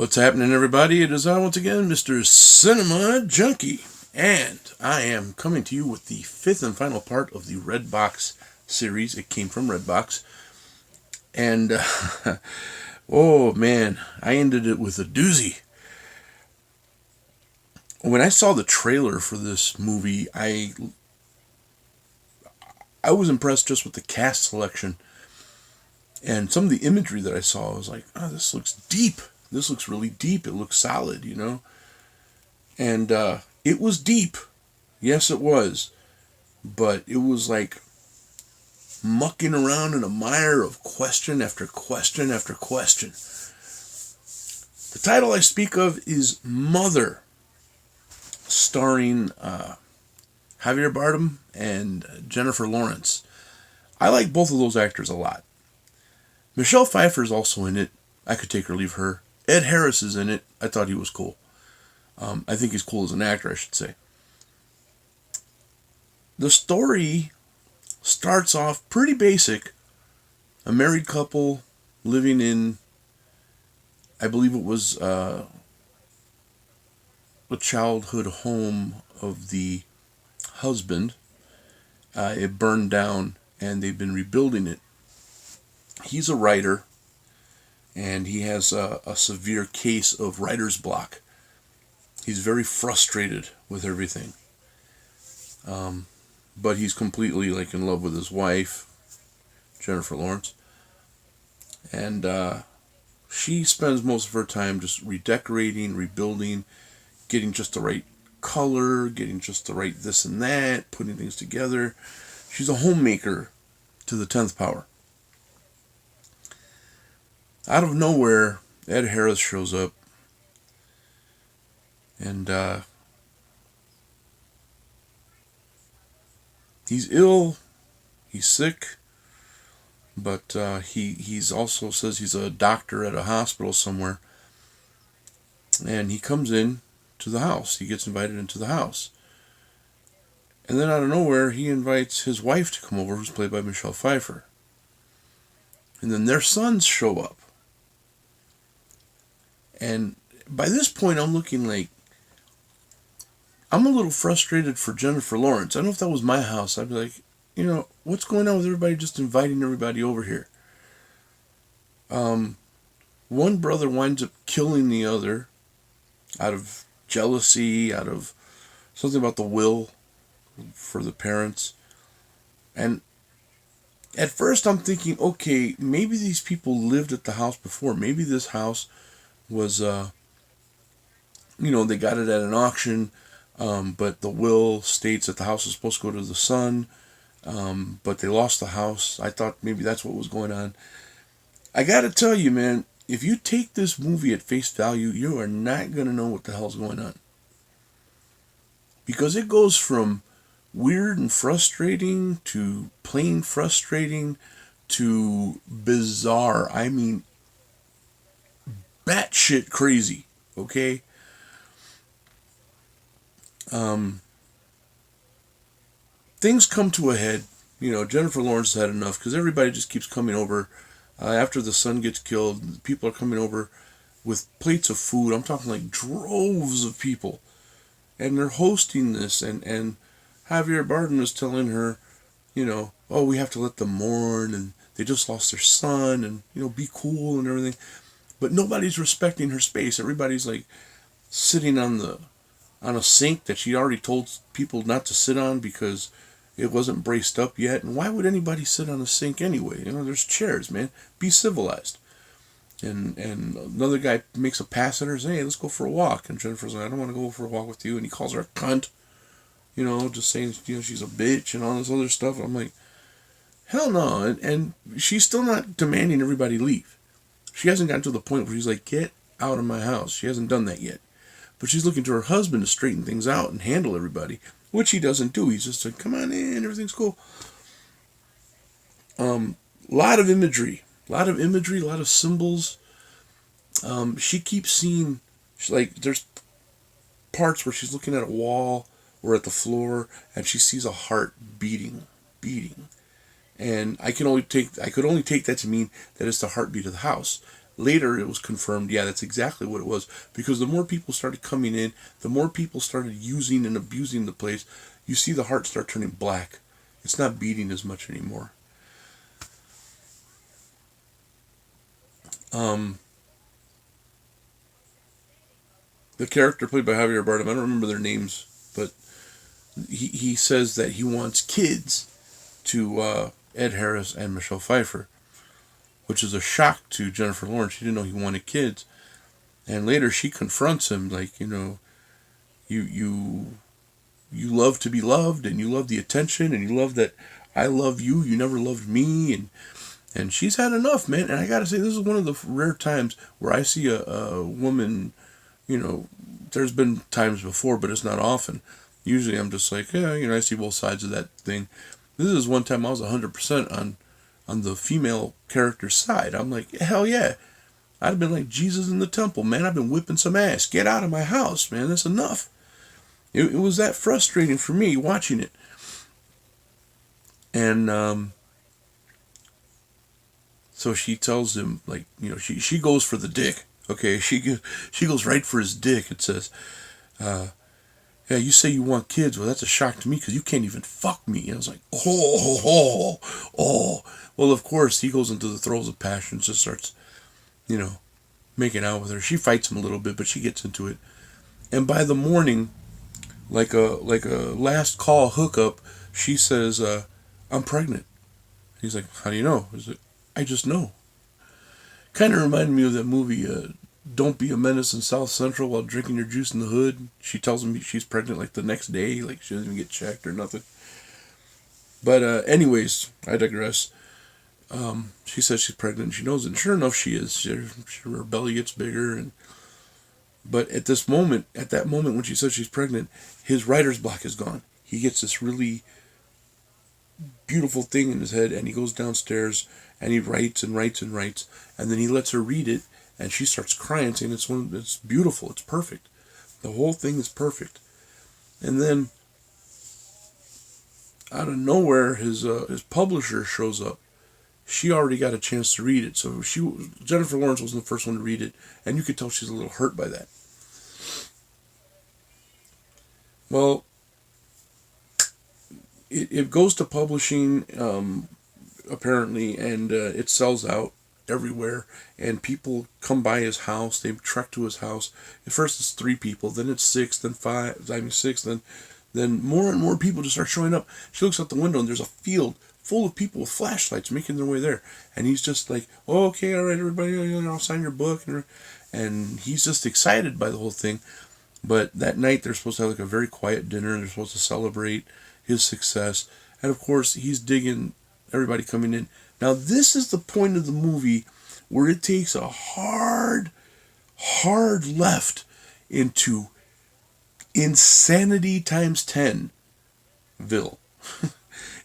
What's happening, everybody? It is I once again, Mr. Cinema Junkie, and I am coming to you with the fifth and final part of the REDBOX series. It came from REDBOX, and oh man, I ended it with a doozy. When I saw the trailer for this movie, I was impressed just with the cast selection and some of the imagery that I saw. I was like, oh, this looks deep. This looks really deep. It looks solid, you know? And it was deep. Yes, it was. But it was like mucking around in a mire of question after question after question. The title I speak of is Mother, starring Javier Bardem and Jennifer Lawrence. I like both of those actors a lot. Michelle Pfeiffer's also in it. I could take or leave her. Ed Harris is in it. I thought he was cool. I think he's cool as an actor, I should say. The story starts off pretty basic. A married couple living in, I believe it was the childhood home of the husband. It burned down and they've been rebuilding it. He's a writer, and he has a severe case of writer's block. He's very frustrated with everything. But he's completely in love with his wife, Jennifer Lawrence. And she spends most of her time just redecorating, rebuilding, getting just the right color, getting just the right this and that, putting things together. She's a homemaker to the 10th power. Out of nowhere, Ed Harris shows up, and he's ill, he's sick, but he's also says he's a doctor at a hospital somewhere, and he comes in to the house. He gets invited into the house, and then out of nowhere, he invites his wife to come over, who's played by Michelle Pfeiffer, and then their sons show up. And by this point, I'm looking like, I'm a little frustrated for Jennifer Lawrence. I don't know if that was my house. I'd be like, what's going on with everybody just inviting everybody over here? One brother winds up killing the other out of jealousy, out of something about the will for the parents. And at first I'm thinking, okay, maybe these people lived at the house before. Maybe this house was, they got it at an auction, but the will states that the house is supposed to go to the son, but they lost the house. I thought maybe that's what was going on. I gotta tell you, man, if you take this movie at face value, you are not gonna know what the hell's going on. Because it goes from weird and frustrating to plain frustrating to bizarre. I mean, batshit crazy, okay? Things come to a head. Jennifer Lawrence has had enough because everybody just keeps coming over. After the son gets killed, people are coming over with plates of food. I'm talking like droves of people. And they're hosting this, and Javier Bardem is telling her, oh, we have to let them mourn, and they just lost their son, and, be cool and everything. But nobody's respecting her space. Everybody's sitting on a sink that she already told people not to sit on because it wasn't braced up yet. And why would anybody sit on a sink anyway? There's chairs, man. Be civilized. And another guy makes a pass at her, saying, hey, let's go for a walk. And Jennifer's like, I don't want to go for a walk with you. And he calls her a cunt. Just saying, she's a bitch and all this other stuff. And I'm like, hell no. And she's still not demanding everybody leave. She hasn't gotten to the point where she's like, get out of my house. She hasn't done that yet. But she's looking to her husband to straighten things out and handle everybody, which he doesn't do. He's just like, come on in, everything's cool. Lot of imagery, a lot of symbols. She keeps seeing, there's parts where she's looking at a wall or at the floor, and she sees a heart beating. And I could only take that to mean that it's the heartbeat of the house. Later, it was confirmed, yeah, that's exactly what it was. Because the more people started coming in, the more people started using and abusing the place, you see the heart start turning black. It's not beating as much anymore. Um, the character played by Javier Bardem, I don't remember their names, but he says that he wants kids to Ed Harris and Michelle Pfeiffer, which is a shock to Jennifer Lawrence. She didn't know he wanted kids. And later she confronts him, like, you love to be loved, and you love the attention, and you love that I love you. You never loved me, and she's had enough, man. And I gotta say, this is one of the rare times where I see a woman. There's been times before, but it's not often. Usually, I'm just like, yeah, I see both sides of that thing. This is one time I was 100% on the female character's side. I'm like, hell yeah. I'd have been like Jesus in the temple, man. I've been whipping some ass. Get out of my house, man. That's enough. It was that frustrating for me watching it. And so she tells him, like, she goes for the dick. Okay, she goes right for his dick. It says, yeah, you say you want kids. Well, that's a shock to me because you can't even fuck me. And I was like, oh. Well, of course, he goes into the throes of passion, just starts, making out with her. She fights him a little bit, but she gets into it. And by the morning, like a last call hookup, she says, I'm pregnant. He's like, how do you know? He's like, I just know. Kind of reminded me of that movie, Don't Be a Menace in South Central while drinking your juice in the hood. She tells him she's pregnant like the next day, like she doesn't even get checked or nothing. But anyways, I digress. She says she's pregnant. She knows it. And sure enough, she is. Her belly gets bigger. But at that moment when she says she's pregnant, his writer's block is gone. He gets this really beautiful thing in his head, and he goes downstairs and he writes and writes and writes, and then he lets her read it, and she starts crying, saying it's beautiful, it's perfect. The whole thing is perfect. And then out of nowhere, his publisher shows up. She already got a chance to read it, so Jennifer Lawrence wasn't the first one to read it, and you could tell she's a little hurt by that. Well, it goes to publishing, apparently, and it sells out everywhere, and people come by his house. They trek to his house. At first it's 3 people, then it's 6, then 5, I mean 6, then more and more people just start showing up. She looks out the window and there's a field full of people with flashlights making their way there, and he's just like, oh, okay, all right, everybody, I'll sign your book, and he's just excited by the whole thing. But that night they're supposed to have like a very quiet dinner, and they're supposed to celebrate his success, and of course he's digging everybody coming in. Now this is the point of the movie where it takes a hard left into insanity times 10 Ville.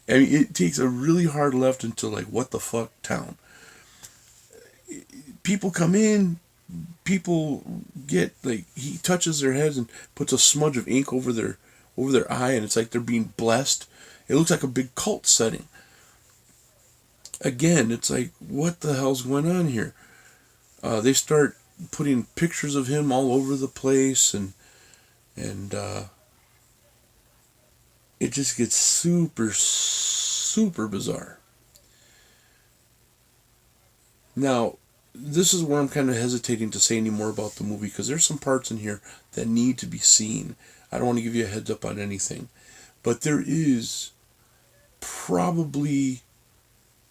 I mean, it takes a really hard left into like what the fuck town. People come in, people get like, he touches their heads and puts a smudge of ink over their eye, and it's like they're being blessed. It looks like a big cult setting. Again, it's like, what the hell's going on here? They start putting pictures of him all over the place, and it just gets super, super bizarre. Now, this is where I'm kind of hesitating to say any more about the movie, because there's some parts in here that need to be seen. I don't want to give you a heads up on anything. But there is probably,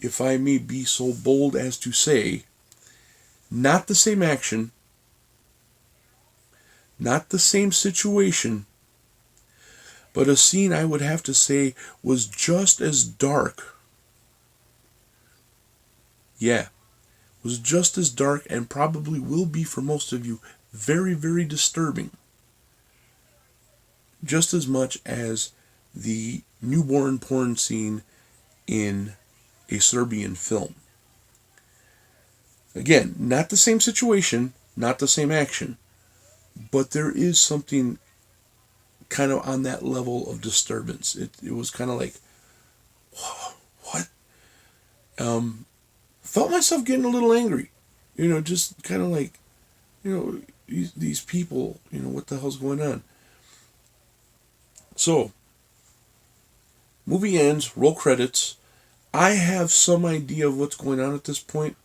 if I may be so bold as to say, not the same action, not the same situation, but a scene I would have to say was just as dark. Yeah, was just as dark, and probably will be for most of you very, very disturbing. Just as much as the newborn porn scene in a Serbian film. Again, not the same situation, not the same action, but there is something kind of on that level of disturbance. It was kind of like, what? Felt myself getting a little angry. Just kind of like, these people, what the hell's going on? So, movie ends, roll credits. I have some idea of what's going on at this point.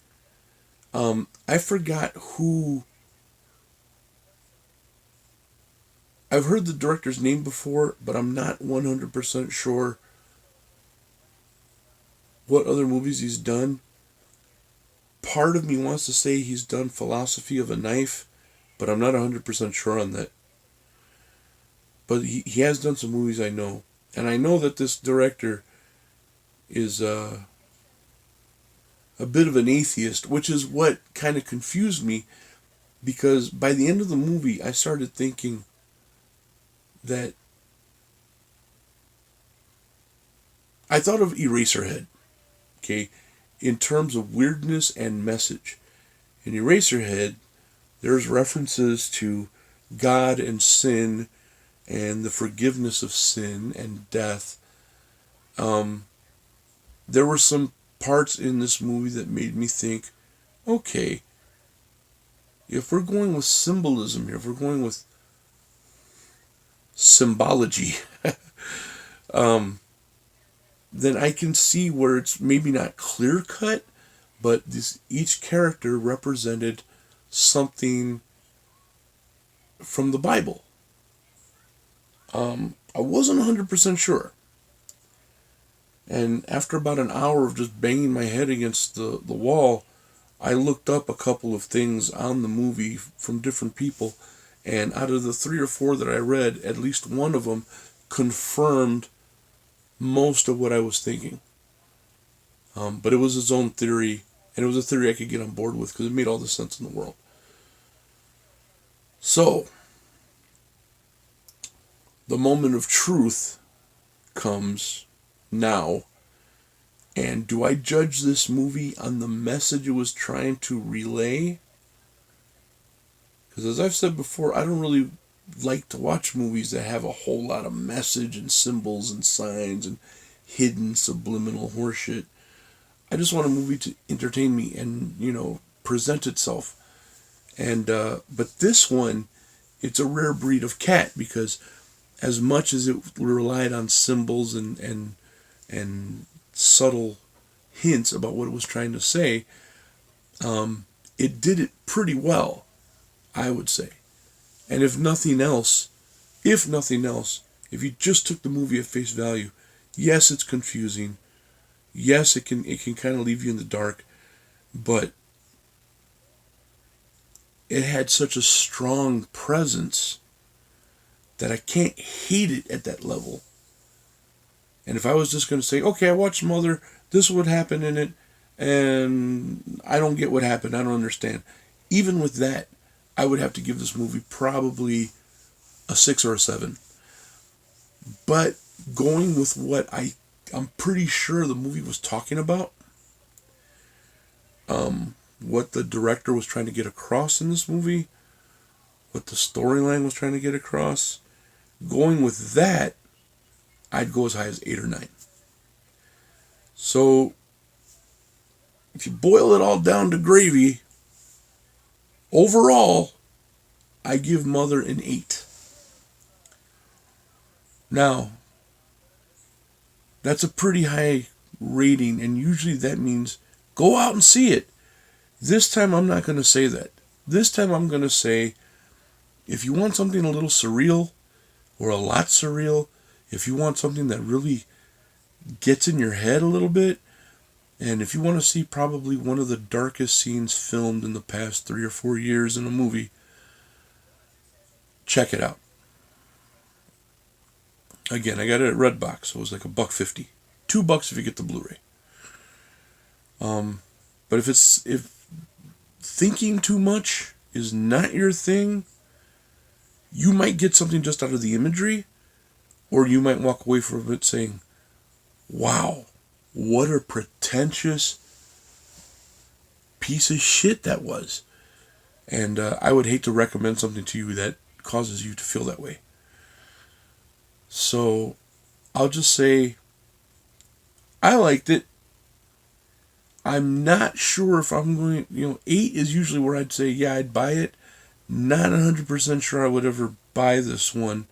I forgot who. I've heard the director's name before, but I'm not 100% sure what other movies he's done. Part of me wants to say he's done Philosophy of a Knife, but I'm not 100% sure on that. But he has done some movies I know. And I know that this director is a bit of an atheist, which is what kind of confused me, because by the end of the movie, I started thinking that I thought of Eraserhead, okay, in terms of weirdness and message. In Eraserhead, there's references to God and sin and the forgiveness of sin and death. There were some parts in this movie that made me think, okay, if we're going with symbolism here, if we're going with symbology, then I can see where it's maybe not clear cut, but each character represented something from the Bible. I wasn't 100% sure. And after about an hour of just banging my head against the wall, I looked up a couple of things on the movie from different people. And out of the 3 or 4 that I read, at least one of them confirmed most of what I was thinking. But it was his own theory, and it was a theory I could get on board with because it made all the sense in the world. So, the moment of truth comes now. And do I judge this movie on the message it was trying to relay? Because as I've said before, I don't really like to watch movies that have a whole lot of message and symbols and signs and hidden subliminal horseshit. I just want a movie to entertain me and, present itself. And but this one, it's a rare breed of cat, because as much as it relied on symbols and subtle hints about what it was trying to say, it did it pretty well, I would say. And if nothing else, if you just took the movie at face value, yes, it's confusing. Yes, it can kind of leave you in the dark, but it had such a strong presence that I can't hate it at that level. And if I was just going to say, okay, I watched Mother, this would happen in it, and I don't get what happened, I don't understand. Even with that, I would have to give this movie probably a 6 or a 7. But going with what I'm pretty sure the movie was talking about, what the director was trying to get across in this movie, what the storyline was trying to get across, going with that, I'd go as high as 8 or 9. So, if you boil it all down to gravy, overall, I give Mother an 8. Now, that's a pretty high rating, and usually that means go out and see it. This time I'm not going to say that. This time I'm going to say, if you want something a little surreal, or a lot surreal, if you want something that really gets in your head a little bit, and if you want to see probably one of the darkest scenes filmed in the past 3 or 4 years in a movie, check it out. Again, I got it at REDBOX, so it was like $1.50. $2 if you get the Blu-ray. But if thinking too much is not your thing, you might get something just out of the imagery, or you might walk away from it saying, wow, what a pretentious piece of shit that was. And I would hate to recommend something to you that causes you to feel that way. So I'll just say, I liked it. I'm not sure if I'm going, 8 is usually where I'd say, yeah, I'd buy it. Not 100% sure I would ever buy this one.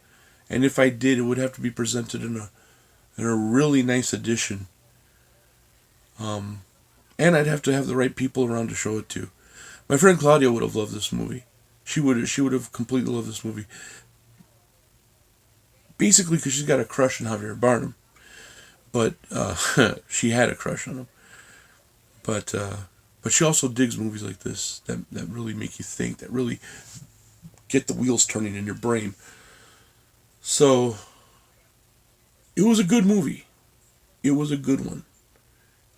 And if I did, it would have to be presented in a really nice edition. And I'd have to have the right people around to show it to. My friend Claudia would have loved this movie. She would have completely loved this movie. Basically, because she's got a crush on Javier Bardem. But she had a crush on him. But she also digs movies like this that really make you think, that really get the wheels turning in your brain. So it was a good movie. It was a good one.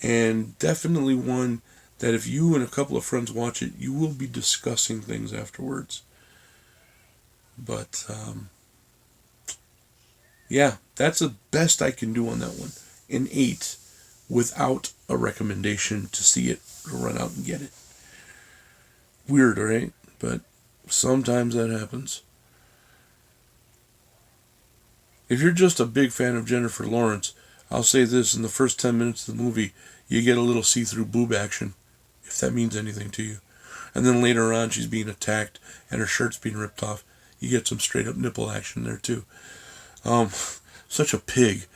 And definitely one that if you and a couple of friends watch it, you will be discussing things afterwards. But yeah, that's the best I can do on that one. An 8 without a recommendation to see it or run out and get it. Weird, right? But sometimes that happens. If you're just a big fan of Jennifer Lawrence, I'll say this, in the first 10 minutes of the movie, you get a little see-through boob action, if that means anything to you. And then later on, she's being attacked and her shirt's being ripped off. You get some straight-up nipple action there, too. Such a pig.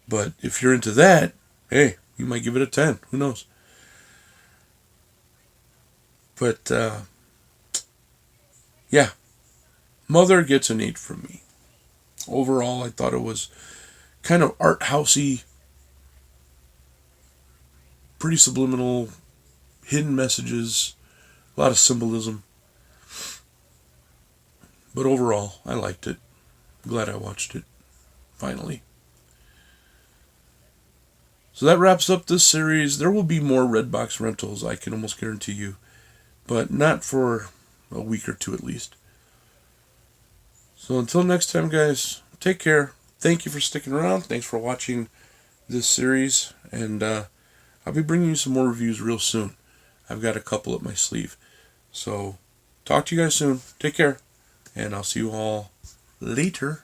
But if you're into that, hey, you might give it a 10. Who knows? But, yeah. Mother gets an 8 from me. Overall, I thought it was kind of art housey, pretty subliminal, hidden messages, a lot of symbolism. But overall, I liked it. I'm glad I watched it, finally. So that wraps up this series. There will be more REDBOX rentals, I can almost guarantee you. But not for a week or two at least. So until next time, guys, take care. Thank you for sticking around. Thanks for watching this series. And I'll be bringing you some more reviews real soon. I've got a couple up my sleeve. So talk to you guys soon. Take care. And I'll see you all later.